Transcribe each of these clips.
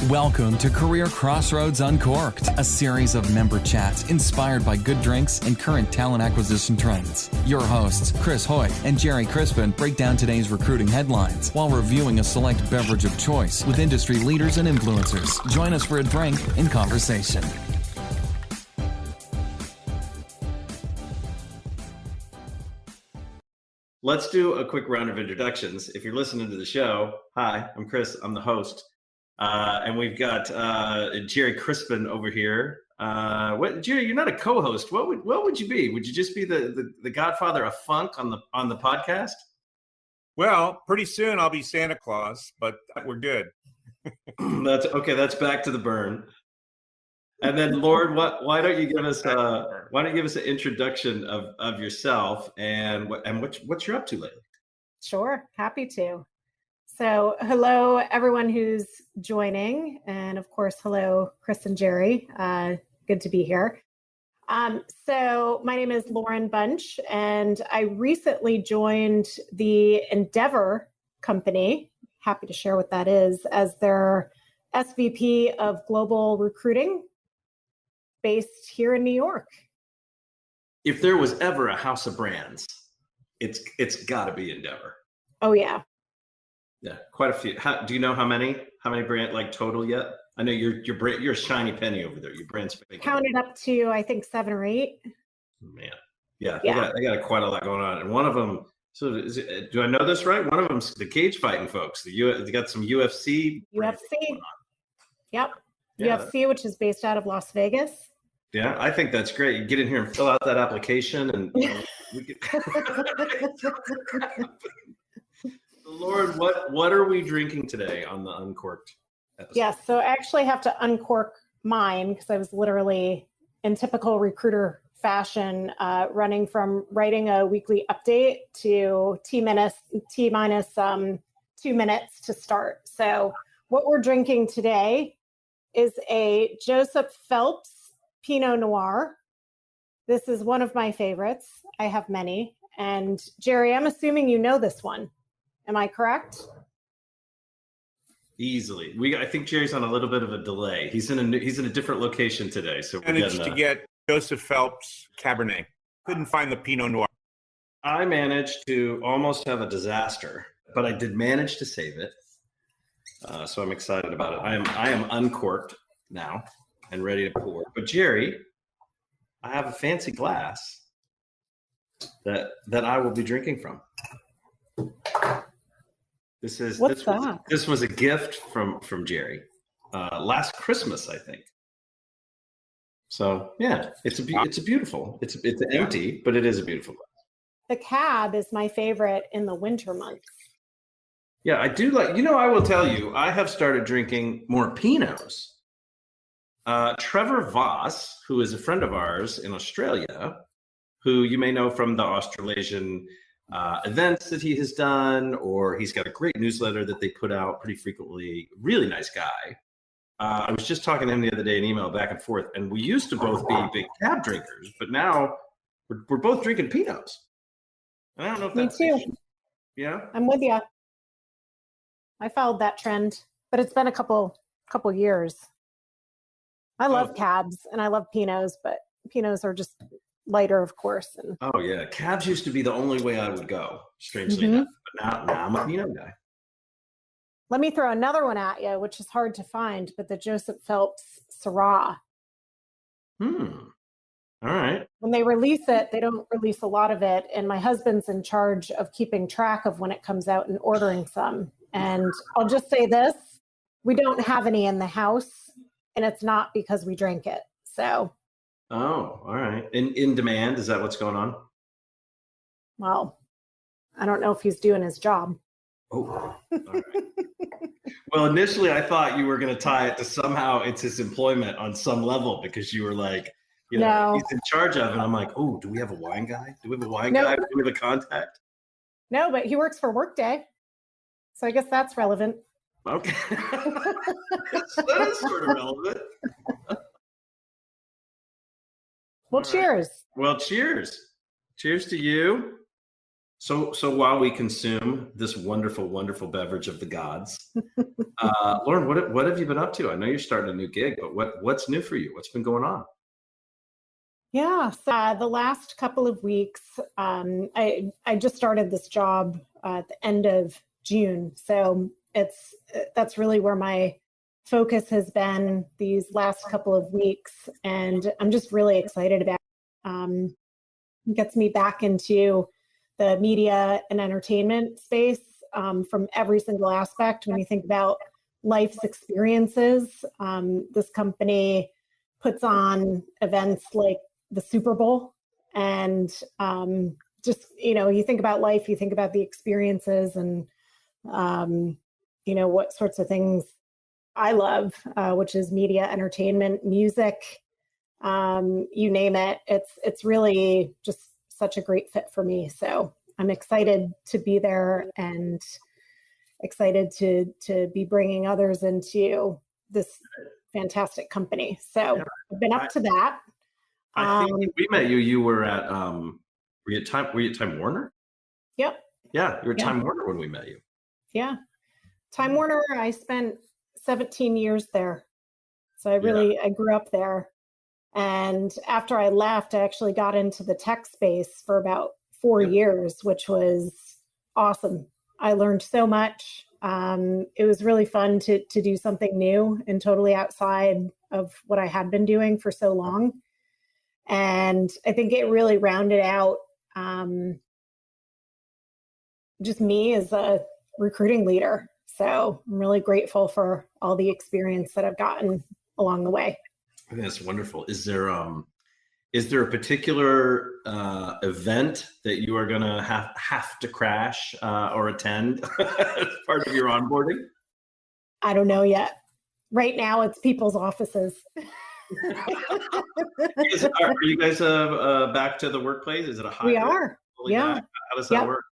Welcome to Career Crossroads Uncorked, a series of member chats inspired by good drinks and current talent acquisition trends. Your hosts, Hoyt and Gerry Crispin, break down today's recruiting headlines while reviewing a select beverage of choice with industry leaders and influencers. Join us for a drink and conversation. Let's do a quick round of introductions. If you're listening to the show, hi, I'm Chris. I'm the host. And we've got Gerry Crispin over here. Gerry, you're not a co-host. What would you be? Would you just be the godfather of funk on the podcast? Well, pretty soon I'll be Santa Claus, but we're good. That's okay. That's back to the burn. And then, Loren, why don't you give us an introduction of yourself and what you're up to lately? Sure, happy to. So hello, everyone who's joining. And of course, hello, Chris and Gerry. Good to be here. So my name is Loren Bunche, and I recently joined the Endeavor company. Happy to share what that is, as their SVP of Global Recruiting based here in New York. If there was ever a house of brands, it's got to be Endeavor. Oh, yeah. Yeah, quite a few. Do you know how many brand like total yet? I know you're a shiny penny over there. Your brand's big. Counted up to, I think, 7 or 8. Man, yeah. They got quite a lot going on, and one of them. So, do I know this right? One of them's the cage fighting folks. They got some UFC. UFC. Yep. Yeah. UFC, which is based out of Las Vegas. Yeah, I think that's great. You get in here and fill out that application, and Lord, what are we drinking today on the Uncorked episode? Yes, so I actually have to uncork mine because I was literally in typical recruiter fashion, running from writing a weekly update to T-minus 2 minutes to start. So what we're drinking today is a Joseph Phelps Pinot Noir. This is one of my favorites. I have many. And Gerry, I'm assuming you know this one. Am I correct? Easily. I think Gerry's on a little bit of a delay. He's in a different location today, so I managed to get Joseph Phelps Cabernet. Couldn't find the Pinot Noir. I managed to almost have a disaster, but I did manage to save it. So I'm excited about it. I am uncorked now and ready to pour. But Gerry, I have a fancy glass that I will be drinking from. This was a gift from Gerry last Christmas, I think. So yeah, it's beautiful. It's empty, but it is a beautiful glass. The cab is my favorite in the winter months. Yeah, I do like. I will tell you, I have started drinking more Pinots. Trevor Voss, who is a friend of ours in Australia, who you may know from the Australasian events that he has done, or he's got a great newsletter that they put out pretty frequently. Really nice guy. I was just talking to him the other day in email back and forth, and we used to both be big cab drinkers, but now we're both drinking Pinots. And I don't know if that's me too. Yeah, I'm with you. I followed that trend, but it's been a couple years. I love cabs and I love Pinots, but Pinots are just lighter, of course. And oh yeah, cabs used to be the only way I would go, strangely enough. But now I'm a Pinot guy. Let me throw another one at you, which is hard to find, but the Joseph Phelps Syrah. All right. When they release it, they don't release a lot of it, and my husband's in charge of keeping track of when it comes out and ordering some. And I'll just say this, we don't have any in the house, and it's not because we drink it. So. Oh, all right. In demand, is that what's going on? Well, I don't know if he's doing his job. Oh, all right. Well, initially I thought you were going to tie it to somehow it's his employment on some level because you were like, no. He's in charge of it. And I'm like, oh, do we have a wine guy? Do we have a wine guy? Do we have a contact? No, but he works for Workday. So I guess that's relevant. Okay. That is sort of relevant. Well, cheers. Well, cheers. Cheers to you. So while we consume this wonderful, wonderful beverage of the gods, Loren, what have you been up to? I know you're starting a new gig, but what's new for you? What's been going on? Yeah, so the last couple of weeks, I just started this job at the end of June, so that's really where my focus has been these last couple of weeks, and I'm just really excited about it. It gets me back into the media and entertainment space from every single aspect. When you think about life's experiences, this company puts on events like the Super Bowl, and just, you think about life, you think about the experiences, and what sorts of things I love, which is media, entertainment, music, you name it. It's really just such a great fit for me. So I'm excited to be there and excited to be bringing others into this fantastic company. So I've been up to that. I think when we met you, you were at were you at Time Warner? Yep. Yeah, you were at Time Warner when we met you. Yeah. Time Warner, I spent 17 years there. So I grew up there. And after I left, I actually got into the tech space for about 4 years, which was awesome. I learned so much. It was really fun to do something new and totally outside of what I had been doing for so long. And I think it really rounded out just me as a recruiting leader. So I'm really grateful for all the experience that I've gotten along the way. I think that's wonderful. Is there a particular event that you are going to have to crash or attend as part of your onboarding? I don't know yet. Right now, it's people's offices. Are you guys back to the workplace? Is it a hybrid? We are. Yeah. Back? How does that work?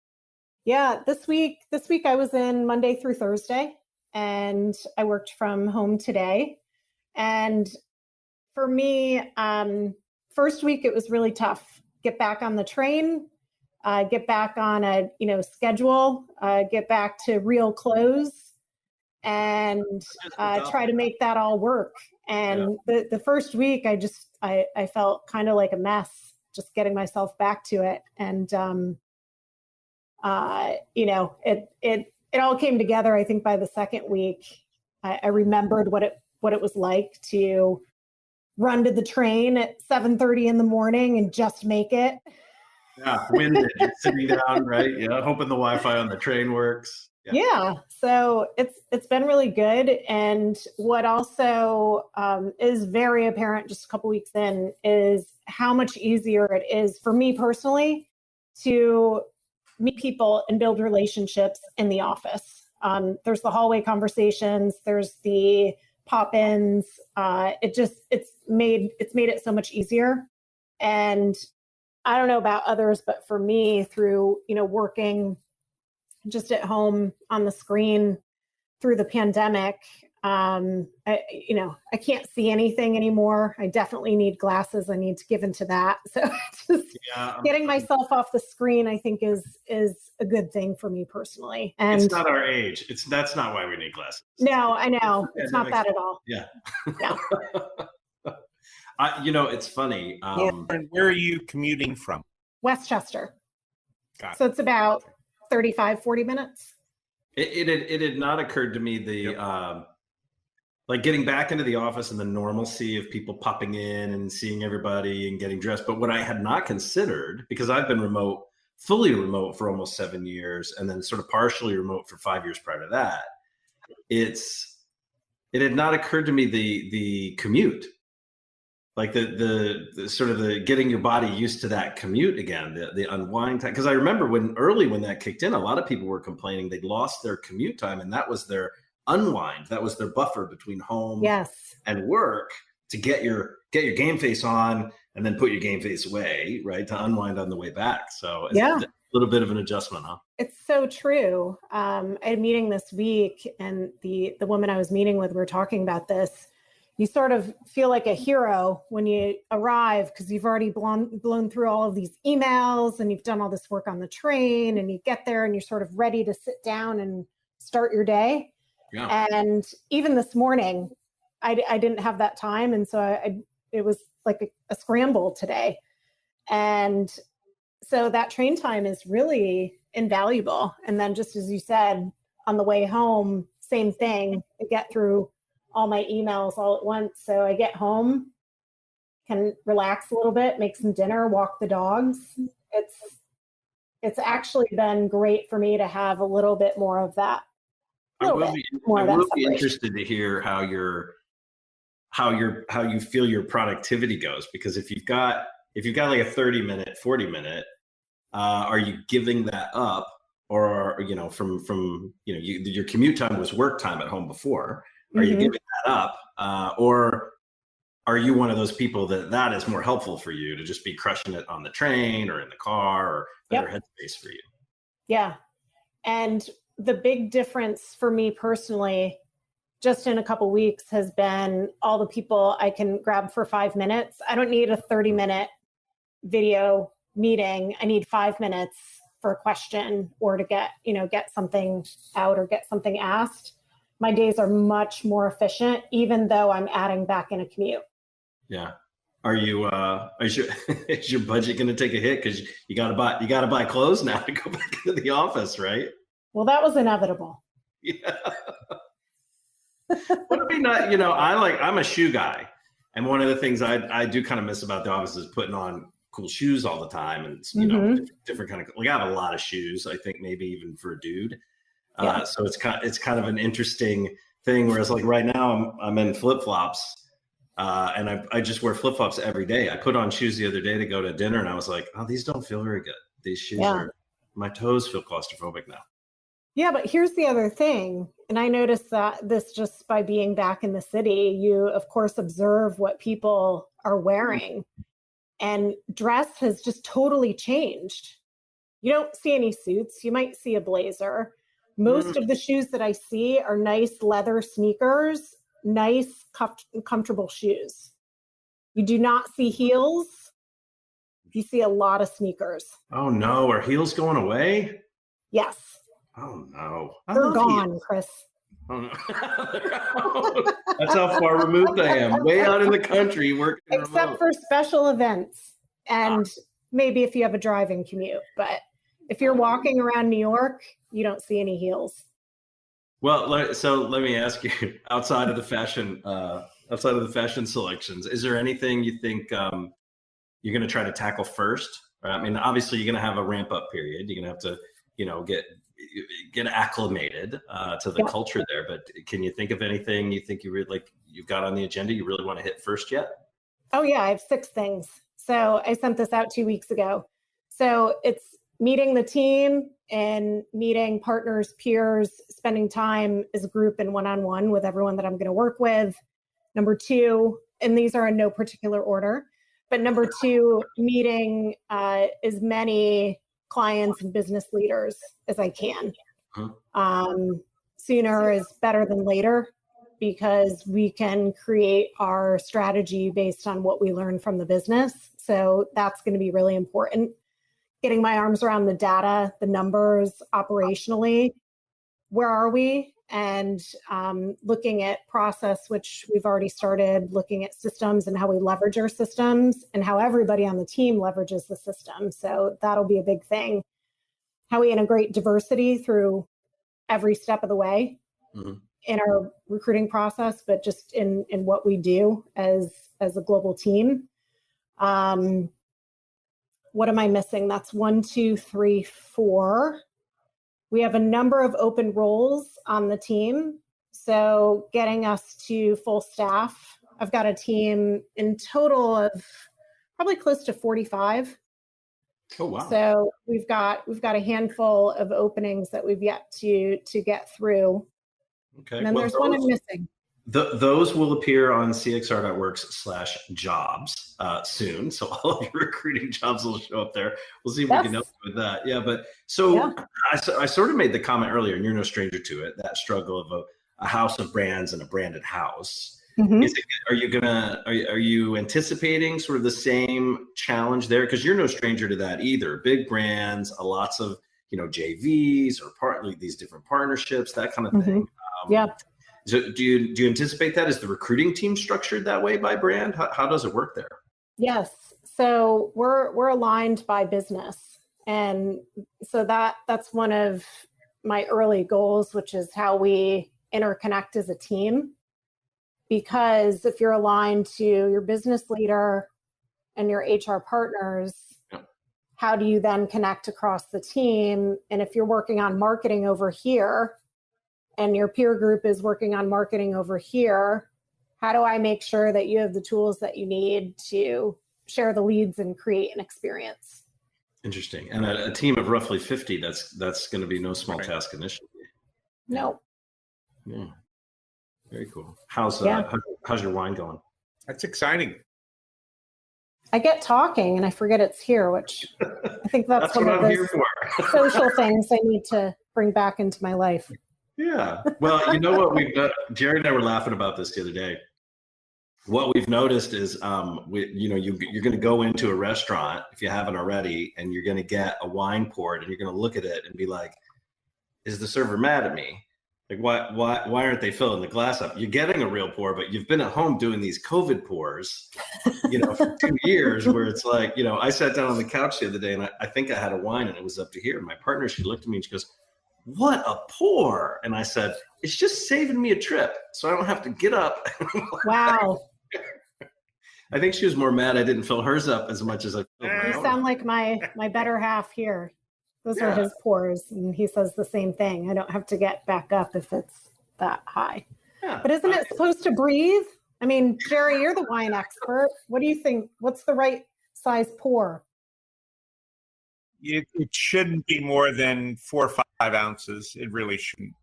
Yeah. This week I was in Monday through Thursday, and I worked from home today. And for me, first week, it was really tough. Get back on the train, get back on a schedule, get back to real clothes, and try to make that all work. And the first week, I felt kind of like a mess, just getting myself back to it. And it all came together. I think by the second week, I remembered what it was like to run to the train at 7:30 in the morning and just make it. Yeah, winded, sitting down, right? Yeah, hoping the Wi-Fi on the train works. Yeah. So it's been really good. And what also is very apparent just a couple weeks in is how much easier it is for me personally to meet people and build relationships in the office. There's the hallway conversations, there's the pop-ins. It's made it so much easier. And I don't know about others, but for me, through working just at home on the screen through the pandemic, I can't see anything anymore. I definitely need glasses. I need to give into that. So just getting myself off the screen, I think is a good thing for me personally. And it's not our age. That's not why we need glasses. No, I know. It's not that at all. Yeah. No. It's funny. Loren, where are you commuting from? Westchester. Got it. So it's about 35, 40 minutes. It had not occurred to me like getting back into the office and the normalcy of people popping in and seeing everybody and getting dressed. But what I had not considered, because I've been fully remote for almost 7 years, and then sort of partially remote for 5 years prior to that, it had not occurred to me the commute, like the sort of the getting your body used to that commute again, the unwind time. Because I remember when that kicked in, a lot of people were complaining they'd lost their commute time, and that was their unwind. That was their buffer between home and work to get your game face on and then put your game face away, right, to unwind on the way back. So it's a little bit of an adjustment, huh? It's so true. I had a meeting this week, and the woman I was meeting with, we were talking about this. you sort of feel like a hero when you arrive because you've already blown through all of these emails and you've done all this work on the train, and you get there and you're sort of ready to sit down and start your day. Yeah. And even this morning, I didn't have that time. And so it was like a scramble today. And so that train time is really invaluable. And then just as you said, on the way home, same thing. I get through all my emails all at once. So I get home, can relax a little bit, make some dinner, walk the dogs. It's actually been great for me to have a little bit more of that. I will be interested to hear how you feel your productivity goes, because if you've got like a 30-minute, 40-minute, are you giving that up, or from your commute time was work time at home before? Are you giving that up, or are you one of those people that is more helpful for you to just be crushing it on the train or in the car, or better headspace for you? Yeah, and the big difference for me personally, just in a couple weeks, has been all the people I can grab for 5 minutes. I don't need a 30-minute video meeting. I need 5 minutes for a question or to get something out or get something asked. My days are much more efficient, even though I'm adding back in a commute. Yeah. Are you, is your budget going to take a hit? Cause you got to buy clothes now to go back into the office, right? Well, that was inevitable. Yeah. Would it be not, I'm a shoe guy. And one of the things I do kind of miss about the office is putting on cool shoes all the time. And, different kind of, I have a lot of shoes, I think maybe even for a dude. Yeah. So it's kind of an interesting thing. Whereas like right now I'm in flip-flops and I just wear flip-flops every day. I put on shoes the other day to go to dinner and I was like, oh, these don't feel very good. These shoes my toes feel claustrophobic now. Yeah, but here's the other thing. And I noticed that this just by being back in the city, you of course observe what people are wearing, and dress has just totally changed. You don't see any suits. You might see a blazer. Most of the shoes that I see are nice leather sneakers, nice comfortable shoes. You do not see heels. You see a lot of sneakers. Oh no, are heels going away? Yes. Oh no. They're gone, Chris. Oh no. That's how far removed I am. Way out in the country working Except remote. For special events and maybe if you have a driving commute. But if you're walking around New York, you don't see any heels. Well, so let me ask you, outside of the fashion selections, is there anything you think you're going to try to tackle first? I mean, obviously you're going to have a ramp up period. You're going to have to, get acclimated to the culture there. But can you think of anything you think you've got on the agenda you really want to hit first yet? Oh yeah, I have 6 things. So I sent this out 2 weeks ago. So it's meeting the team and meeting partners, peers, spending time as a group and one-on-one with everyone that I'm going to work with. Number 2, and these are in no particular order, but number 2, meeting as many clients and business leaders as I can. Sooner is better than later, because we can create our strategy based on what we learn from the business. So that's going to be really important. Getting my arms around the data, the numbers operationally. Where are we? And looking at process, which we've already started, looking at systems and how we leverage our systems and how everybody on the team leverages the system. So that'll be a big thing. How we integrate diversity through every step of the way in our recruiting process, but just in what we do as a global team. What am I missing? That's 1, 2, 3, 4. We have a number of open roles on the team. So getting us to full staff. I've got a team in total of probably close to 45. Oh, wow. So we've got a handful of openings that we've yet to get through. Okay. And then there's one I'm missing. Those will appear on cxr.works/jobs soon. So all of your recruiting jobs will show up there. We'll see if we can help you with that. Yeah, but I sort of made the comment earlier, and you're no stranger to it, that struggle of a house of brands and a branded house. Mhm. Are you anticipating sort of the same challenge there? Because you're no stranger to that either. Big brands, lots of JVs or partly these different partnerships, that kind of thing. Yeah. So do you anticipate that? Is the recruiting team structured that way by brand? How does it work there? Yes. So we're aligned by business. And so that's one of my early goals, which is how we interconnect as a team. Because if you're aligned to your business leader and your HR partners, how do you then connect across the team? And if you're working on marketing over here and your peer group is working on marketing over here, how do I make sure that you have the tools that you need to share the leads and create an experience? Interesting. And a team of roughly 50, that's going to be no small task initially. No. Yeah. Very cool. How's your wine going? That's exciting. I get talking and I forget it's here, which I think that's one what of I'm those here for. social things I need to bring back into my life. Yeah. Well, you know what we've done? Jerry and I were laughing about this the other day. What we've noticed is, you're going to go into a restaurant if you haven't already, and you're going to get a wine poured, and you're going to look at it and be like, "Is the server mad at me? Like, why aren't they filling the glass up?" You're getting a real pour, but you've been at home doing these COVID pours, for 2 years, where it's like, I sat down on the couch the other day, and I think I had a wine, and it was up to here. And my partner, she looked at me and she goes, "What a pour!" And I said, "It's just saving me a trip, so I don't have to get up." Wow. I think she was more mad I didn't fill hers up as much as I filled my You own. sound like my better half here. Those are his pours, and he says the same thing. I don't have to get back up if it's that high. Yeah. But isn't it supposed to breathe? I mean, Gerry, you're the wine expert. What do you think? What's the right size pour? It shouldn't be more than 4 or 5 ounces. It really shouldn't.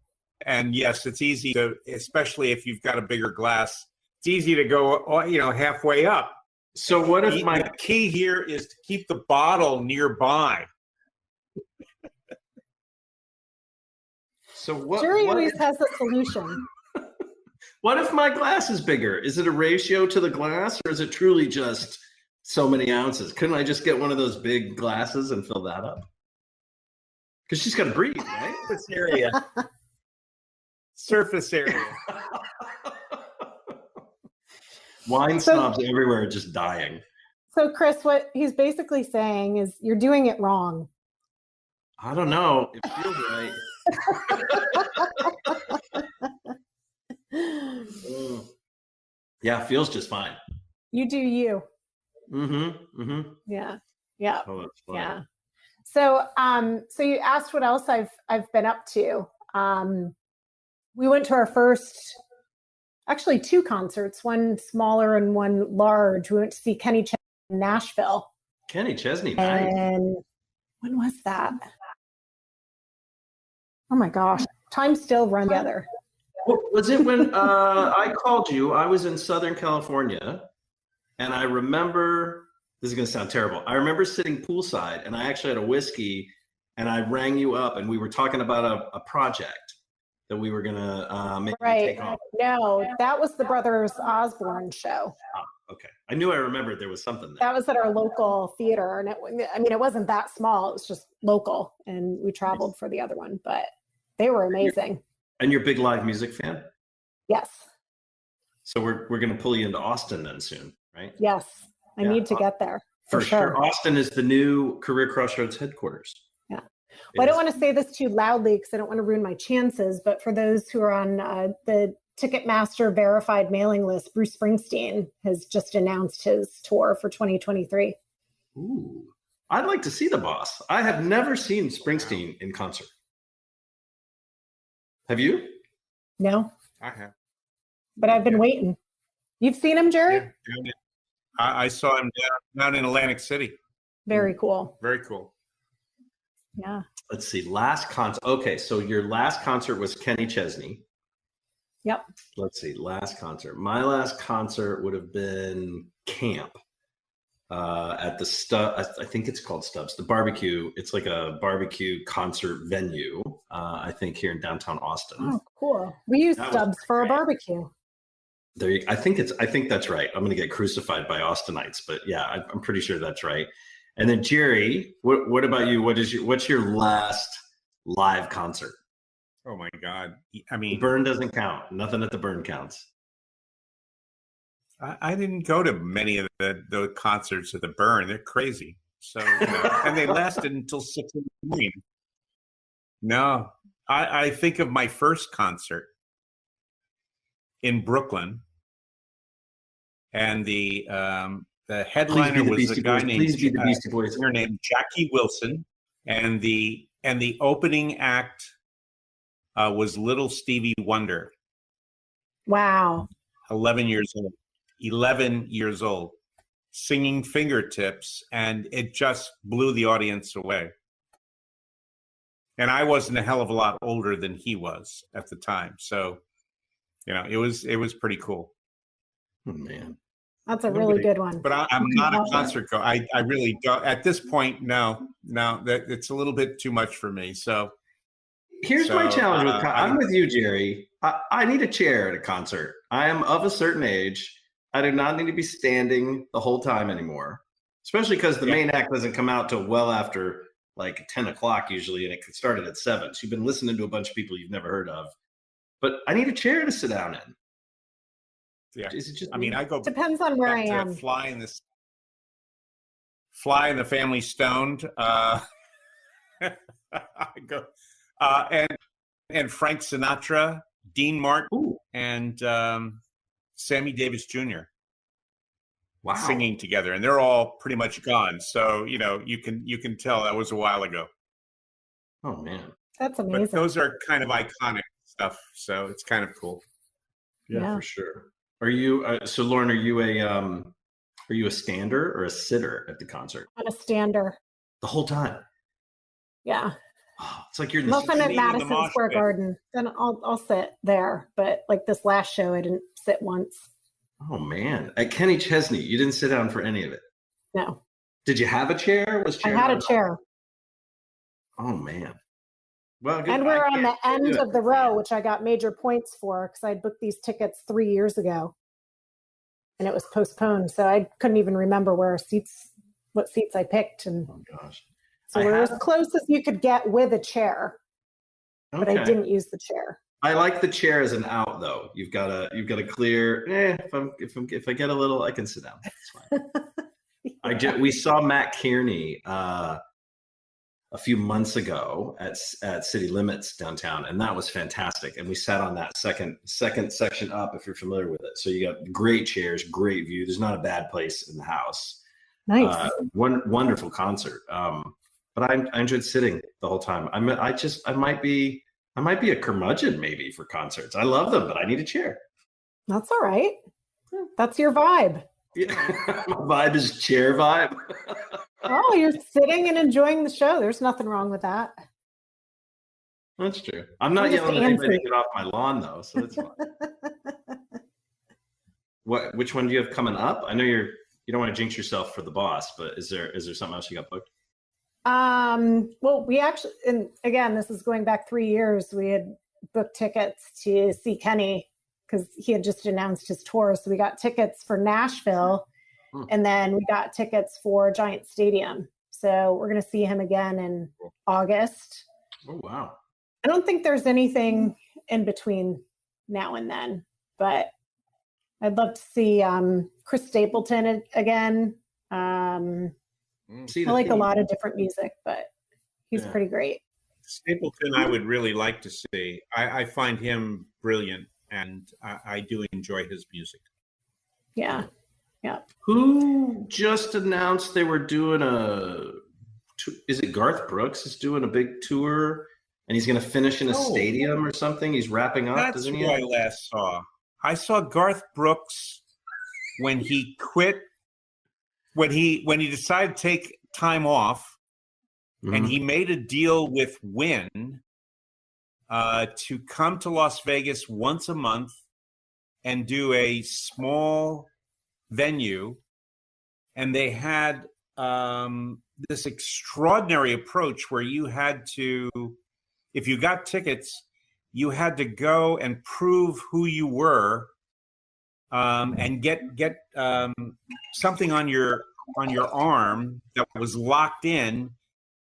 And yes, it's easy to, especially if you've got a bigger glass, it's easy to go, halfway up. So what if The key here is to keep the bottle nearby. Gerry always has a solution. What if my glass is bigger? Is it a ratio to the glass, or is it truly just so many ounces? Couldn't I just get one of those big glasses and fill that up? Because she's got to breathe, right? Surface area. Surface area. Wine snobs everywhere are just dying. So, Chris, what he's basically saying is you're doing it wrong. I don't know. It feels right. Yeah, it feels just fine. You do you. Yeah. Yeah. Oh, that's fun. Yeah. So, so you asked what else I've been up to. We went to our first, actually 2 concerts, one smaller and one large. We went to see Kenny Chesney in Nashville. Kenny Chesney, nice. And when was that? Oh my gosh, time still run together. Was it when I called you? I was in Southern California, and I remember, this is going to sound terrible, I remember sitting poolside, and I actually had a whiskey, and I rang you up, and we were talking about a project that we were going to maybe take off. No, that was the Brothers Osborne show. Okay. I knew I remembered there was something there. That was at our local theater. And it wasn't that small. It was just local. And we traveled for the other one, but they were amazing. And you're a big live music fan? Yes. So we're going to pull you into Austin then soon, right? Yes. I need to get there. For sure. Austin is the new Career Crossroads headquarters. Yeah. Well, I don't want to say this too loudly because I don't want to ruin my chances, but for those who are on the Ticketmaster verified mailing list, Bruce Springsteen has just announced his tour for 2023. Ooh, I'd like to see the boss. I have never seen Springsteen in concert. Have you? No. I have. But I've been waiting. You've seen him, Gerry? Yeah. I saw him down in Atlantic City. Very cool. Very cool. Yeah. Let's see. Last concert. Okay, so your last concert was Kenny Chesney. Yep. Let's see. Last concert. My last concert would have been Camp at the Stubbs. I think it's called Stubbs. The barbecue. It's like a barbecue concert venue. I think here in downtown Austin. Oh, cool. We use Stubbs for a barbecue. I think that's right. I'm going to get crucified by Austinites, but yeah, I'm pretty sure that's right. And then Gerry, what about you? What's your last live concert? Oh my God. I The mean, Burn doesn't count. Nothing at the Burn counts. I didn't go to many of the concerts at the Burn. They're crazy. So, and they lasted until 6 in the morning. No, I think of my first concert in Brooklyn, and the headliner was a guy named Jackie Wilson, and the opening act was Little Stevie Wonder. Wow. 11 years old, singing Fingertips, and it just blew the audience away. And I wasn't a hell of a lot older than he was at the time, so it was pretty cool. Oh man, that's a really good one. But I'm not a concert goer. I really don't at this point. No, that it's a little bit too much for me. So here's my challenge with I'm with you, Gerry. I need a chair at a concert. I am of a certain age. I do not need to be standing the whole time anymore, especially because the main act doesn't come out till well after like 10 o'clock usually, and it started at 7. So you've been listening to a bunch of people you've never heard of. But I need a chair to sit down in. Yeah, is it just? I mean, I go. Depends on where I am. Fly in the Family Stoned. I go, and Frank Sinatra, Dean Martin, and Sammy Davis Jr. Wow. Singing together, and they're all pretty much gone. So you can tell that was a while ago. Oh man, that's amazing. But those are kind of iconic stuff, so it's kind of cool. Yeah. For sure. Are you so Loren? Are you a stander or a sitter at the concert? I'm a stander the whole time. Yeah. Oh, it's like you're in unless I'm at Madison Square Garden, then I'll sit there. But like this last show, I didn't sit once. Oh man, at Kenny Chesney, you didn't sit down for any of it. No. Did you have a chair? I had a chair. Oh man. Well, good. And we're on the end of the row, which I got major points for because I booked these tickets 3 years ago, and it was postponed, so I couldn't even remember what seats I picked. And oh gosh, so we're as close as you could get with a chair, but I didn't use the chair. I like the chair as an out, though. You've got to clear. If I get a little, I can sit down. That's fine. We saw Matt Kearney a few months ago at City Limits downtown, and that was fantastic. And we sat on that second section up, if you're familiar with it. So you got great chairs, great view. There's not a bad place in the house. Nice, wonderful concert. But I enjoyed sitting the whole time. I might be a curmudgeon maybe for concerts. I love them, but I need a chair. That's all right. That's your vibe. Yeah. My vibe is chair vibe. Oh, you're sitting and enjoying the show. There's nothing wrong with that. That's true. I'm not yelling at anybody to get off my lawn though, so that's fine. Which one do you have coming up? I know you don't want to jinx yourself for the boss, but is there something else you got booked? Well, we actually, and again, this is going back 3 years, we had booked tickets to see Kenny because he had just announced his tour. So we got tickets for Nashville and then we got tickets for Giant Stadium. So we're going to see him again in August. Oh, wow. I don't think there's anything in between now and then, but I'd love to see Chris Stapleton again. I like a lot of different music, but he's pretty great. Stapleton, I would really like to see. I find him brilliant, and I do enjoy his music. Yeah. Who just announced they were doing is it Garth Brooks is doing a big tour, and he's going to finish in a stadium or something? He's wrapping up. That's who I last saw. I saw Garth Brooks when he quit. When he decided to take time off, and he made a deal with Wynn to come to Las Vegas once a month and do a small venue, and they had this extraordinary approach where you had to, if you got tickets, you had to go and prove who you were and get something on your arm that was locked in,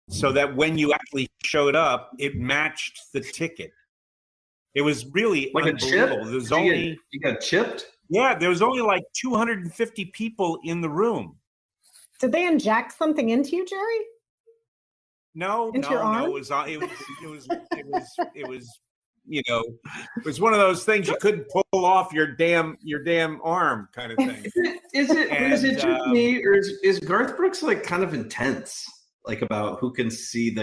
so that when you actually showed up, it matched the ticket. It was really like unbelievable. A chip? There's only you got chipped? Yeah, there was only like 250 people in the room. Did they inject something into you, Gerry? No. Into your arm? It was it was one of those things you couldn't pull off your damn arm kind of thing. Is it just me, or is Garth Brooks like kind of intense, like about who can see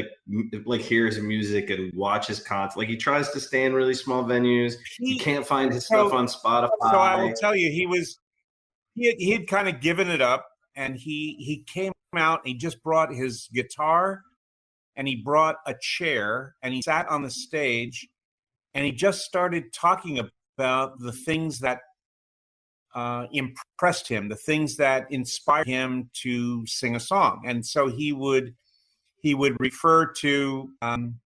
hear his music and watch his concert? Like he tries to stay in really small venues. He can't find his stuff on Spotify. So I will tell you, he had kind of given it up, and he came out and he just brought his guitar and he brought a chair and he sat on the stage and he just started talking about the things that impressed him, the things that inspired him to sing a song. And so he would refer to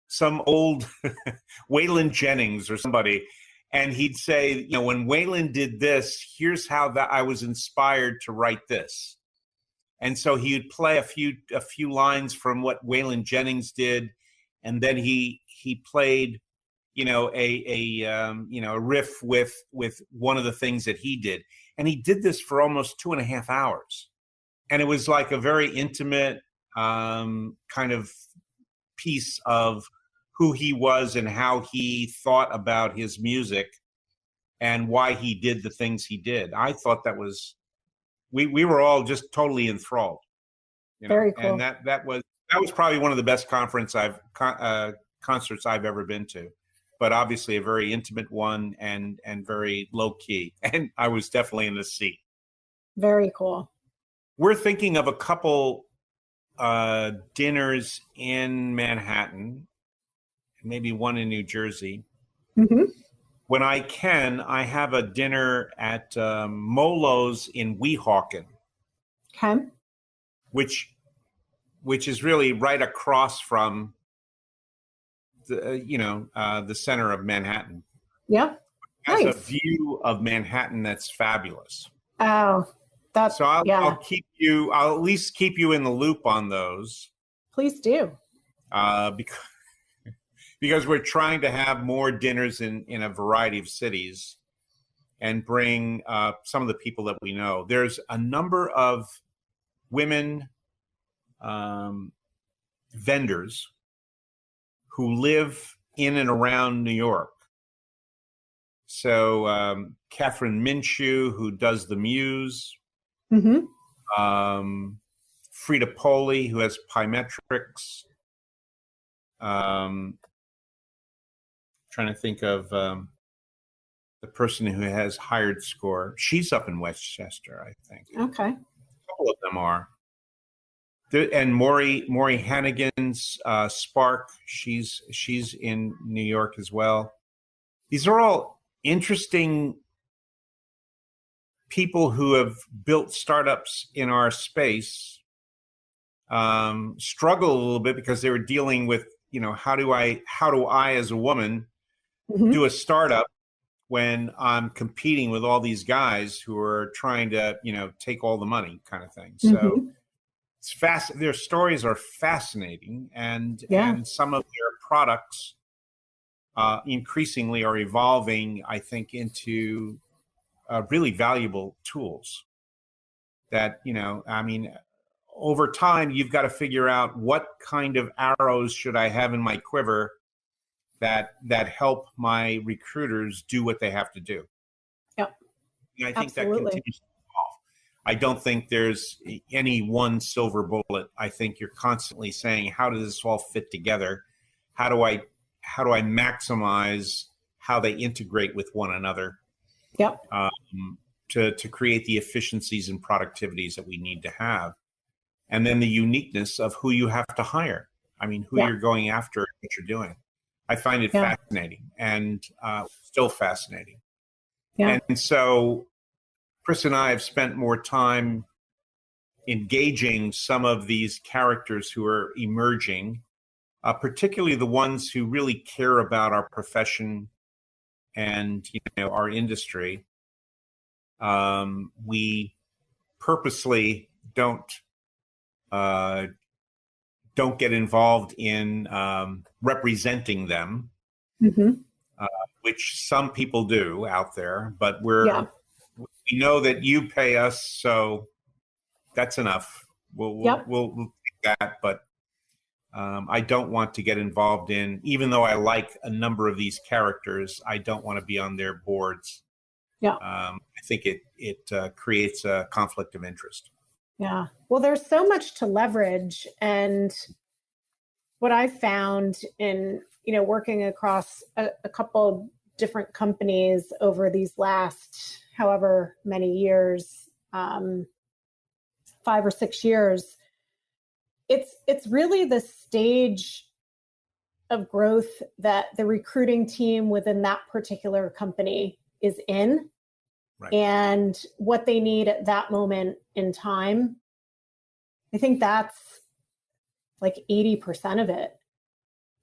some old Waylon Jennings or somebody, and he'd say, when Waylon did this, here's how that I was inspired to write this. And so he would play a few lines from what Waylon Jennings did, and then he played a riff with one of the things that he did. And he did this for almost 2.5 hours. And it was like a very intimate kind of piece of who he was and how he thought about his music and why he did the things he did. I thought that was, we were all just totally enthralled. Very cool. And that was probably one of the best concerts I've ever been to. But obviously a very intimate one and very low key. And I was definitely in the seat. Very cool. We're thinking of a couple dinners in Manhattan, maybe one in New Jersey. Mm-hmm. When I can, I have a dinner at Molo's in Weehawken. Okay. Which is really right across from the center of Manhattan. Yep. It has Nice. a view of Manhattan that's fabulous. Oh, that's so I'll at least keep you in the loop on those. Please do. Because we're trying to have more dinners in a variety of cities and bring some of the people that we know. There's a number of women vendors who live in and around New York. So Catherine Minshew, who does the Muse, Mm-hmm. Frida Poli, who has Pymetrics. Trying to think of the person who has Hired Score. She's up in Westchester, I think. Okay. A couple of them are. And Maury Hannigan's Spark, she's in New York as well. These are all interesting people who have built startups in our space. Struggle a little bit because they were dealing with, how do I as a woman Mm-hmm. do a startup when I'm competing with all these guys who are trying to, take all the money kind of thing. So. Mm-hmm. It's fast. Their stories are fascinating, and some of their products increasingly are evolving, I think, into really valuable tools. That over time, you've got to figure out what kind of arrows should I have in my quiver that help my recruiters do what they have to do. Yep. And I think Absolutely. that continues. I don't think there's any one silver bullet. I think you're constantly saying, how does this all fit together? How do I maximize how they integrate with one another? Yep. To create the efficiencies and productivities that we need to have. And then the uniqueness of who you have to hire. I mean, who you're going after and what you're doing. I find it fascinating and still fascinating. Yeah. And so Chris and I have spent more time engaging some of these characters who are emerging, particularly the ones who really care about our profession and our industry. We purposely don't get involved in representing them, which some people do out there. But we know that you pay us, so that's enough. We'll take that. But I don't want to get involved in, even though I like a number of these characters, I don't want to be on their boards. I think it creates a conflict of interest. Yeah. Well, there's so much to leverage. And what I've found in, working across a couple different companies over these last however many years, 5 or 6 years, it's really the stage of growth that the recruiting team within that particular company is in. Right. And what they need at that moment in time. I think that's like 80% of it,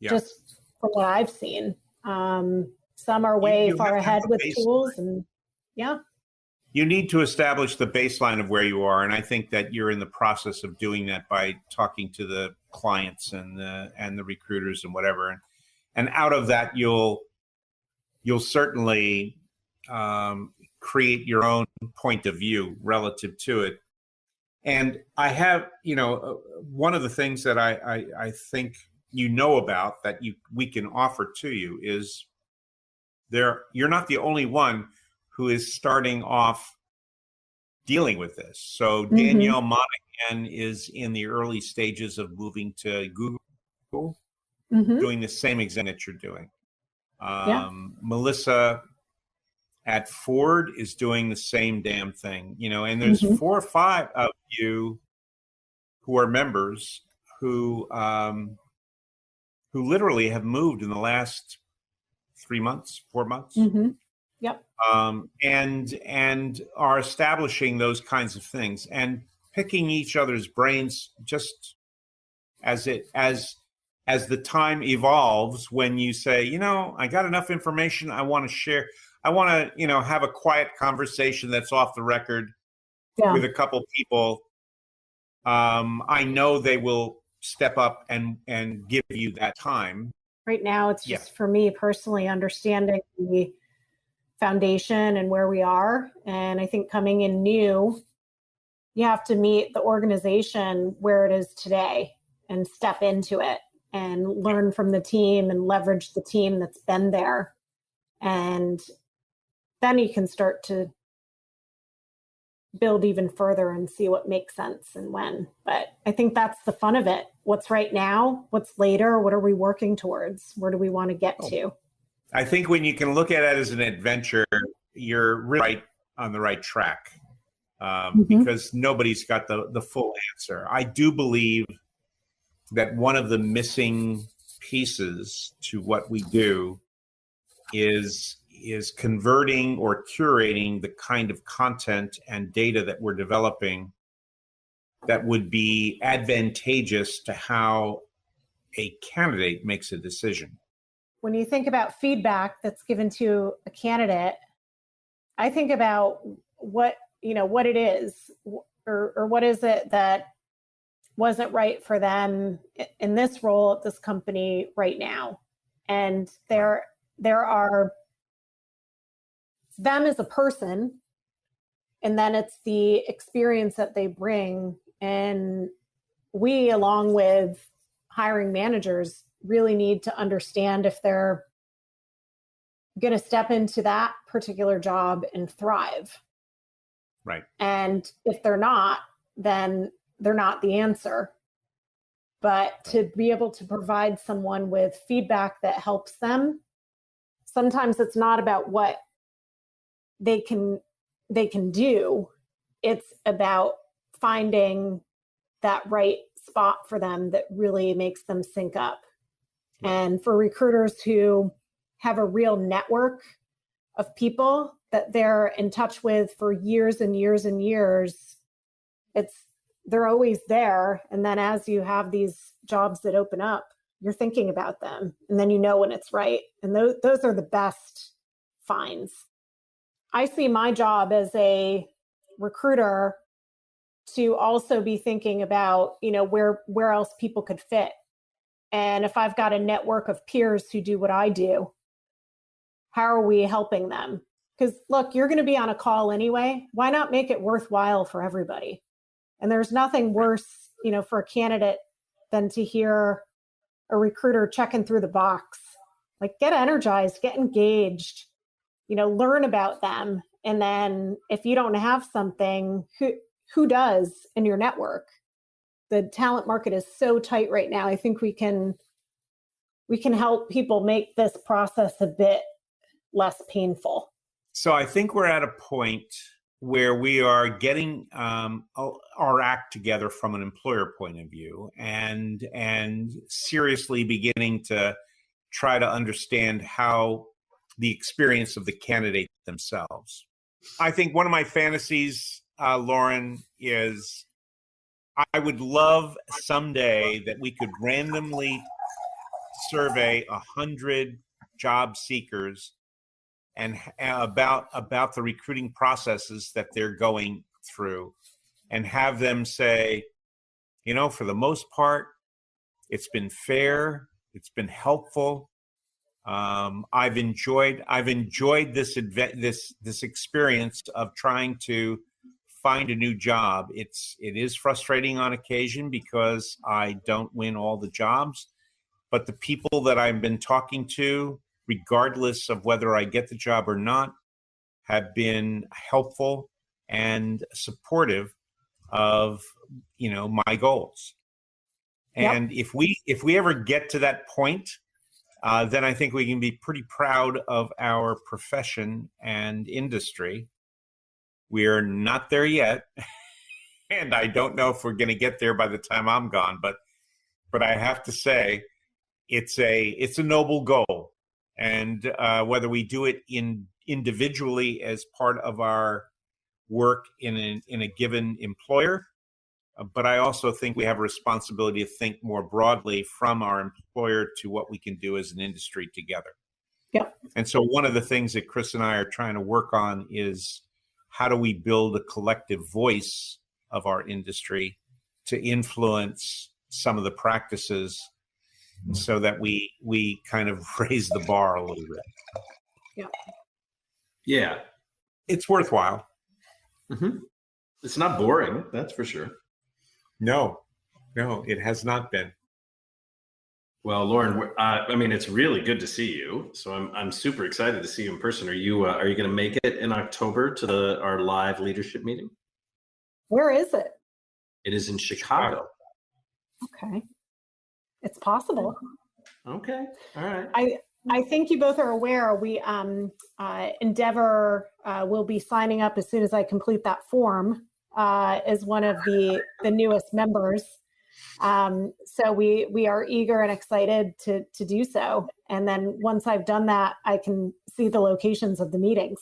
just from what I've seen. Some are way far ahead with tools, and you need to establish the baseline of where you are, and I think that you're in the process of doing that by talking to the clients and the recruiters and whatever, and out of that you'll certainly create your own point of view relative to it. And I have, one of the things that I think about that we can offer to you is you're not the only one who is starting off dealing with this. So Danielle Monaghan is in the early stages of moving to Google, doing the same exam that you're doing. Melissa at Ford is doing the same damn thing, and there's 4 or 5 of you who are members who literally have moved in the last 3 months, 4 months. And are establishing those kinds of things and picking each other's brains just as the time evolves, when you say, I got enough information, I want to share. I want to, have a quiet conversation that's off the record with a couple people. I know they will step up and give you that time. Right now, it's just for me personally understanding the foundation and where we are. And I think coming in new, you have to meet the organization where it is today and step into it and learn from the team and leverage the team that's been there. And then you can start to build even further and see what makes sense and when. But I think that's the fun of it. What's right now? What's later? What are we working towards? Where do we want to get to? I think when you can look at it as an adventure, you're really right on the right track, because nobody's got the full answer. I do believe that one of the missing pieces to what we do is converting or curating the kind of content and data that we're developing that would be advantageous to how a candidate makes a decision. When you think about feedback that's given to a candidate, I think about what it is, or what is it that wasn't right for them in this role at this company right now. And there are them as a person, and then it's the experience that they bring. And we, along with hiring managers, really need to understand if they're going to step into that particular job and thrive. Right. And if they're not, then they're not the answer. But to be able to provide someone with feedback that helps them, sometimes it's not about what they can do. It's about finding that right spot for them that really makes them sync up. Right. And for recruiters who have a real network of people that they're in touch with for years and years and years, they're always there. And then as you have these jobs that open up, you're thinking about them, and then when it's right. And those are the best finds. I see my job as a recruiter to also be thinking about, where else people could fit. And if I've got a network of peers who do what I do, how are we helping them? Because look, you're going to be on a call anyway. Why not make it worthwhile for everybody? And there's nothing worse, for a candidate than to hear a recruiter checking through the box. Like, get energized, get engaged, learn about them. And then if you don't have something, who does in your network? The talent market is so tight right now. I think we can help people make this process a bit less painful. So I think we're at a point where we are getting our act together from an employer point of view, and seriously beginning to try to understand how the experience of the candidate themselves. I think one of my fantasies, Loren, is I would love someday that we could randomly survey 100 job seekers and about the recruiting processes that they're going through, and have them say, for the most part, it's been fair, it's been helpful. I've enjoyed this experience of trying to find a new job. It is frustrating on occasion because I don't win all the jobs, but the people that I've been talking to, regardless of whether I get the job or not, have been helpful and supportive of, my goals. And if we ever get to that point, then I think we can be pretty proud of our profession and industry. We're not there yet, and I don't know if we're going to get there by the time I'm gone. But I have to say, it's a noble goal. And whether we do it individually as part of our work in a given employer, but I also think we have a responsibility to think more broadly from our employer to what we can do as an industry together. Yep. And so one of the things that Chris and I are trying to work on is how do we build a collective voice of our industry to influence some of the practices so that we kind of raise the bar a little bit. Yeah. Yeah. It's worthwhile. Mm-hmm. It's not boring, that's for sure. No, it has not been. Well, Loren, it's really good to see you. So I'm super excited to see you in person. Are you going to make it in October to our live leadership meeting? Where is it? It is in Chicago. Okay. It's possible. Okay. All right. I think you both are aware we Endeavor will be signing up as soon as I complete that form as one of the newest members. So we are eager and excited to do so. And then once I've done that, I can see the locations of the meetings.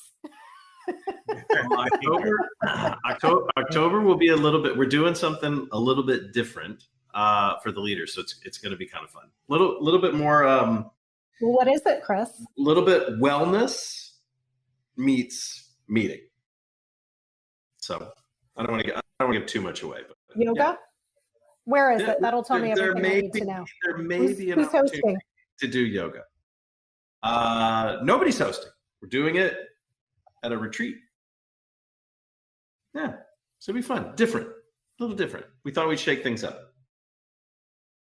October will be a little bit, we're doing something a little bit different for the leaders. So it's going to be kind of fun. Little bit more. Well, what is it, Chris? A little bit wellness meets meeting. So I don't want to give too much away. But yoga? Yeah. Where is it? That'll tell me everything I need to know. There may be an opportunity hosting? To do yoga. Nobody's hosting. We're doing it at a retreat. Yeah, so it'll be fun. Different, a little different. We thought we'd shake things up.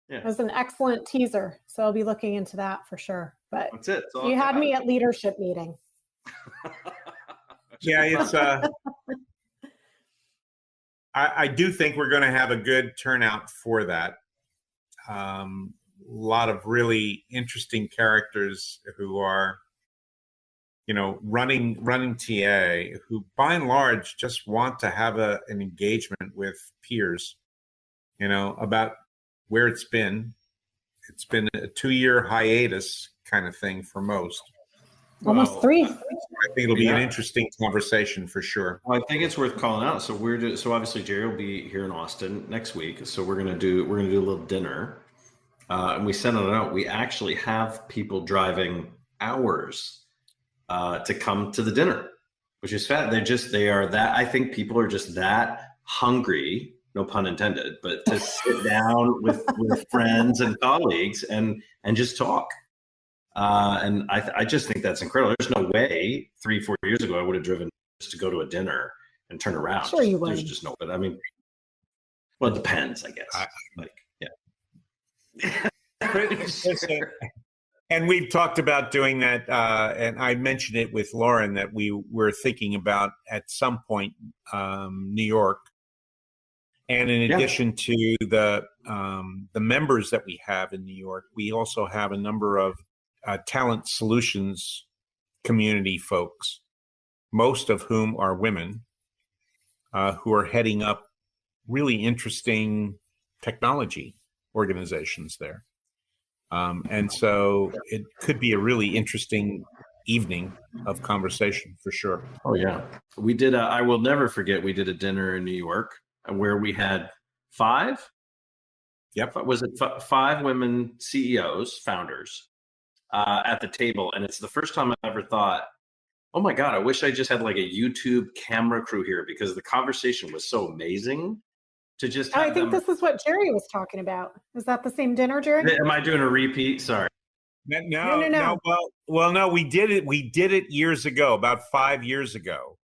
Yeah, it was an excellent teaser, so I'll be looking into that for sure. But that's it. You had me at leadership meeting. Yeah, it's I do think we're going to have a good turnout for that. A lot of really interesting characters who are, running TA, who by and large just want to have an engagement with peers, about where it's been. It's been a 2-year hiatus kind of thing for most. Almost 3. I think it'll be an interesting conversation for sure. Well, I think it's worth calling out. So so obviously Gerry will be here in Austin next week. So we're gonna do a little dinner, and we sent it out. We actually have people driving hours to come to the dinner, which is fat. They are that. I think people are just that hungry, no pun intended, but to sit down with friends and colleagues and just talk. And I just think that's incredible. There's no way 3-4 years ago I would have driven just to go to a dinner and turn around. Sure, you would. There's just no. But I mean, well, it depends, I guess. And we've talked about doing that, and I mentioned it with Loren that we were thinking about at some point New York. And in addition to the members that we have in New York, we also have a number of talent solutions community folks, most of whom are women, who are heading up really interesting technology organizations there. And so it could be a really interesting evening of conversation for sure. Oh, yeah. We did, I will never forget, we did a dinner in New York where we had 5? Yep. Was it 5 women CEOs, founders, at the table? And it's the first time I ever thought, oh my God, I wish I just had like a YouTube camera crew here, because the conversation was so amazing. To just I think this is what Gerry was talking about. Is that the same dinner, Gerry? Am I doing a repeat? Sorry. No. Well, no, we did it. We did it years ago, about 5 years ago.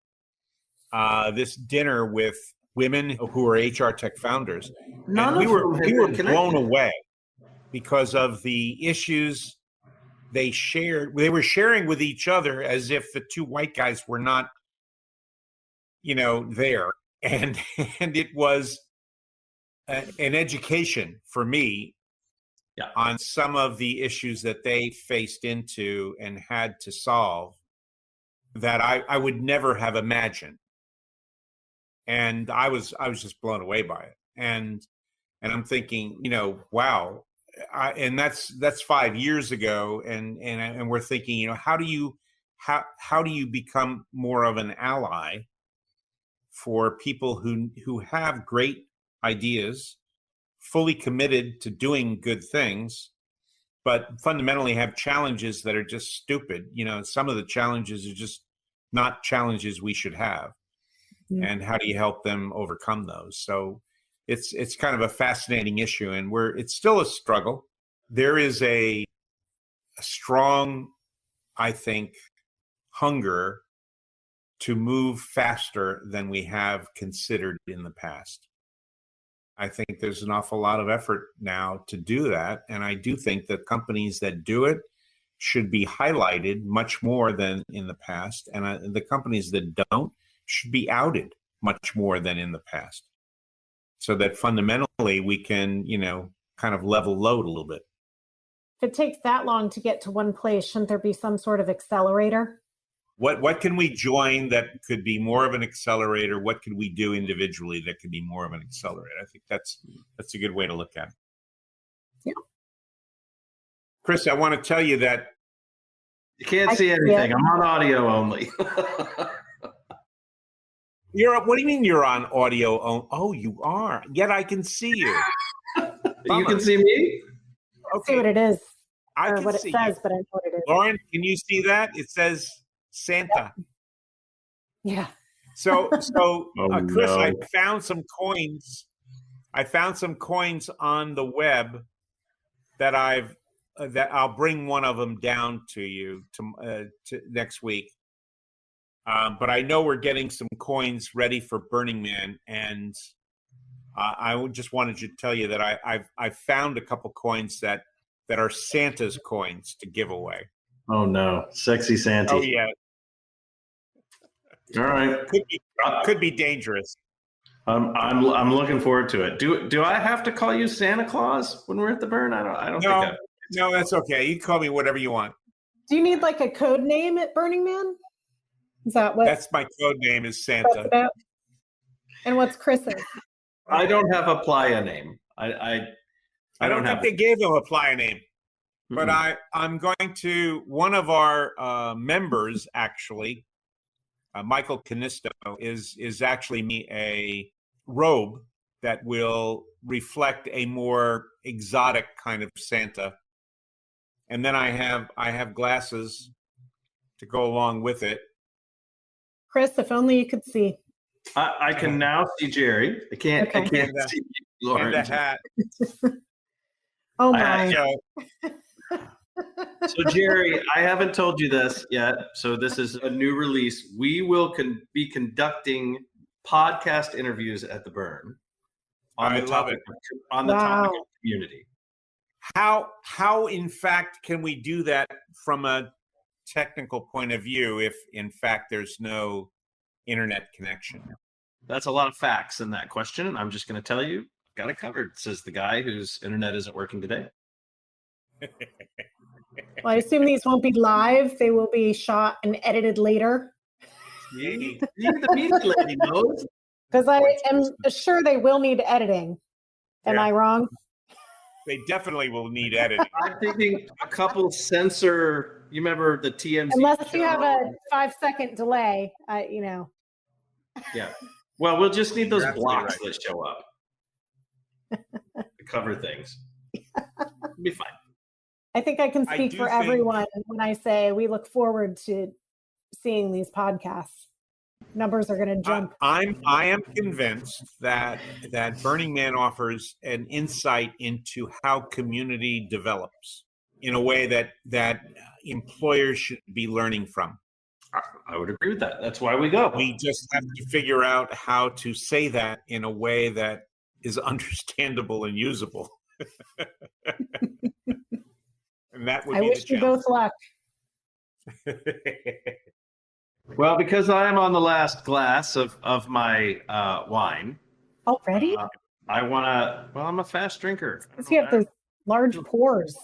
This dinner with women who are HR tech founders. We were blown away because of the issues they shared. They were sharing with each other as if the 2 white guys were not, there. And it was an education for me on some of the issues that they faced into and had to solve that I would never have imagined. And I was just blown away by it. And I'm thinking, wow. And that's 5 years ago. And we're thinking, how do you become more of an ally for people who have great ideas, fully committed to doing good things, but fundamentally have challenges that are just stupid. Some of the challenges are just not challenges we should have. Mm-hmm. And how do you help them overcome those? So it's kind of a fascinating issue, and it's still a struggle. There is a strong, I think, hunger to move faster than we have considered in the past. I think there's an awful lot of effort now to do that. And I do think that companies that do it should be highlighted much more than in the past. And the companies that don't should be outed much more than in the past, so that fundamentally we can, kind of level load a little bit. If it takes that long to get to one place, shouldn't there be some sort of accelerator? What can we join that could be more of an accelerator? What can we do individually that could be more of an accelerator? I think that's a good way to look at it. Yeah. Chris, I want to tell you that you can't see anything. I'm on audio only. What do you mean you're on audio only? Oh, you are. Yet I can see you. You can see me? Okay. See what it is. I or can what it see says, you. but I know what it is. Loren, can you see that? It says Santa. Yeah. So Chris, no. I found some coins. I found some coins on the web that I'll bring one of them down to you to next week. But I know we're getting some coins ready for Burning Man, and I just wanted to tell you that I've found a couple coins that are Santa's coins to give away. Oh no, sexy Santa! Oh yeah. All right. Could be dangerous. I'm looking forward to it. Do I have to call you Santa Claus when we're at the burn? I don't think. No, that's okay. You can call me whatever you want. Do you need like a code name at Burning Man? Is that what? That's my code name is Santa. And what's Chris's? I don't have a playa name. I don't think they gave him a playa name. But I'm going to, one of our members actually, Michael Canisto, is actually me a robe that will reflect a more exotic kind of Santa. And then I have glasses to go along with it. Chris, if only you could see. I can now see Jerry. I can't Okay. see Loren. And a hat. Oh I- my. So Jerry, I haven't told you this yet. So this is a new release. We will be conducting podcast interviews at the Burn on I the love topic it. on the topic Wow. of community. How in fact can we do that from a technical point of view if in fact there's no internet connection? That's a lot of facts in that question, and I'm just going to tell you, got it covered, says the guy whose internet isn't working today. Well, I assume these won't be live. They will be shot and edited later. See, the media lady knows. Because I am sure they will need editing. Am Yeah. I wrong? They definitely will need editing. I'm thinking a couple censor. You remember the TMZ? Unless you have show? a 5-second delay, Yeah. Well, we'll just need those You're absolutely blocks right. that show up to cover things. It'll be fine. I think I can I speak do for think- everyone when I say we look forward to seeing these podcasts. Numbers are going to jump. I am convinced that Burning Man offers an insight into how community develops in a way that employers should be learning from. I would agree with that. That's why we go. We just have to figure out how to say that in a way that is understandable and usable. And that would I be wish the you both luck. challenge. Well, because I am on the last glass of my wine, Already? I want to. Well, I'm a fast drinker. I don't Because know, you have those large pores.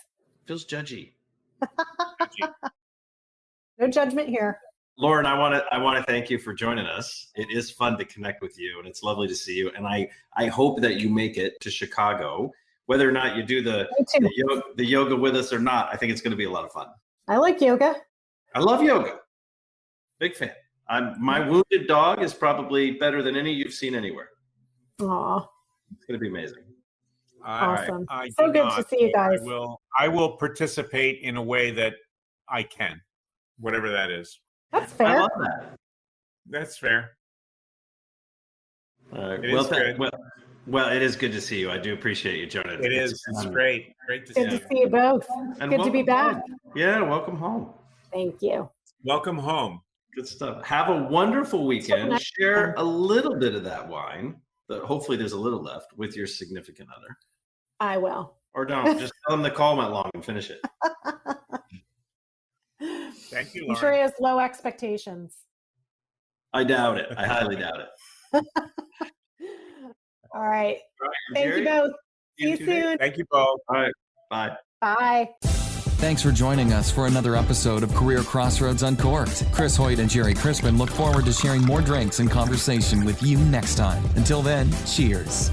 feels judgy. No judgment here. Loren, I want to thank you for joining us. It is fun to connect with you, and it's lovely to see you. And I hope that you make it to Chicago, whether or not you do the Me too. yoga with us or not. I think it's going to be a lot of fun. I like yoga. I love yoga. Big fan. My wounded dog is probably better than any you've seen anywhere. Aw, It's going to be amazing. awesome. I So do good not, to see you so guys. I will participate in a way that I can, whatever that is. That's I fair. love that. That's fair. All right. It is good. Well, it is good to see you. I do appreciate you joining. It is. It's great. Great to Good see to you. see you both. And Good to be welcome back. home. Yeah, welcome home. Thank you. Welcome home. Good stuff. Have a wonderful weekend. nice. Share a little bit of that wine. Hopefully, there's a little left with your significant other. I will. Or don't. Just tell them the call went long and finish it. Thank you, I'm Lauren. sure he has low expectations. I doubt it. I highly doubt it. All right. Thank Jerry, you both. See you too, Dave. soon. Thank you both. All right. Bye. Bye. Thanks for joining us for another episode of Career Crossroads Uncorked. Chris Hoyt and Gerry Crispin look forward to sharing more drinks and conversation with you next time. Until then, cheers.